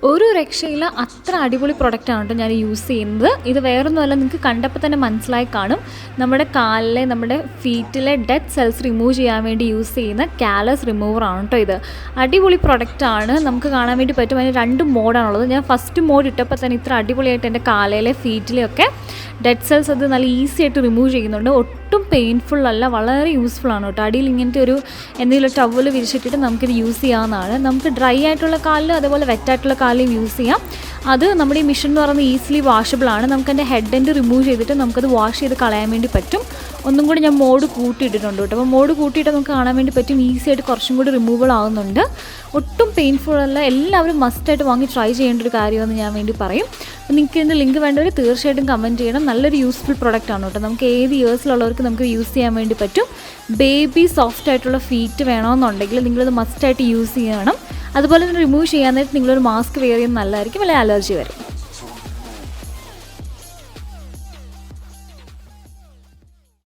ഒരു രക്ഷയില്ല, അത്ര അടിപൊളി പ്രൊഡക്റ്റാണ് കേട്ടോ ഞാൻ യൂസ് ചെയ്യുന്നത്. ഇത് വേറൊന്നുമല്ല, നിങ്ങൾക്ക് കണ്ടപ്പോൾ തന്നെ മനസ്സിലായി കാണും. നമ്മുടെ കാലിലെ, നമ്മുടെ ഫീറ്റിലെ ഡെഡ് സെൽസ് റിമൂവ് ചെയ്യാൻ വേണ്ടി യൂസ് ചെയ്യുന്ന കാലസ് റിമൂവറാണ് കേട്ടോ ഇത്. അടിപൊളി പ്രൊഡക്റ്റാണ്, നമുക്ക് കാണാൻ വേണ്ടി പറ്റും. അതിന് 2 മോഡാണുള്ളത്. ഞാൻ ഫസ്റ്റ് മോഡ് ഇട്ടപ്പോൾ തന്നെ ഇത്ര അടിപൊളിയായിട്ട് എൻ്റെ കാലയിലെ ഫീറ്റിലെയൊക്കെ ഡെഡ് സെൽസ് അത് നല്ല ഈസി ആയിട്ട് റിമൂവ് ചെയ്യുന്നുണ്ട്. ഒട്ടും പെയിൻഫുൾ അല്ല, വളരെ യൂസ്ഫുൾ ആണ് കേട്ടോ. അടിയിൽ ഇങ്ങനത്തെ ഒരു എന്തെങ്കിലും ടവൽ വിരിച്ചിട്ടിട്ട് നമുക്കിത് യൂസ് ചെയ്യാവുന്നതാണ്. നമുക്ക് ഡ്രൈ ആയിട്ടുള്ള കാലിൽ അതേപോലെ വെറ്റായിട്ടുള്ള കാലിലും യൂസ് ചെയ്യാം. അത് നമ്മുടെ ഈ മിഷൻ എന്ന് പറയുന്നത് ഈസിലി വാഷബിൾ ആണ്. നമുക്ക് അതിൻ്റെ ഹെഡ് എൻഡ് റിമൂവ് ചെയ്തിട്ട് നമുക്കത് വാഷ് ചെയ്ത് കളയാൻ വേണ്ടി പറ്റും. ഒന്നും കൂടി ഞാൻ മോഡ് കൂട്ടിയിട്ടിട്ടുണ്ട് കേട്ടോ. അപ്പോൾ മോഡ് കൂട്ടിയിട്ട് നമുക്ക് കാണാൻ വേണ്ടി പറ്റും, ഈസി ആയിട്ട് കുറച്ചും കൂടി റിമൂവബിൾ ആവുന്നുണ്ട്. ഒട്ടും പെയിൻഫുൾ അല്ല. എല്ലാവരും മസ്റ്റായിട്ട് വാങ്ങി ട്രൈ ചെയ്യേണ്ട ഒരു കാര്യമെന്ന് ഞാൻ വേണ്ടി പറയും. അപ്പോൾ നിങ്ങൾക്ക് ഇതിൻ്റെ ലിങ്ക് വേണ്ടവർ തീർച്ചയായിട്ടും കമൻറ്റ് ചെയ്യണം. നല്ലൊരു യൂസ്ഫുൾ പ്രൊഡക്റ്റ് ആണ് കേട്ടോ. നമുക്ക് ഏത് ഇയേഴ്സിലുള്ളവർക്ക് നമുക്ക് യൂസ് ചെയ്യാൻ വേണ്ടി പറ്റും. ബേബി സോഫ്റ്റ് ആയിട്ടുള്ള ഫീറ്റ് വേണമെന്നുണ്ടെങ്കിൽ നിങ്ങളിത് മസ്റ്റായിട്ട് യൂസ് ചെയ്യണം. അതുപോലെ തന്നെ റിമൂവ് ചെയ്യാൻ നേരത്ത് നിങ്ങളൊരു മാസ്ക് വെയർ ചെയ്യുന്നത് നല്ലതായിരിക്കും, അല്ലെങ്കിൽ അലർജി വരും.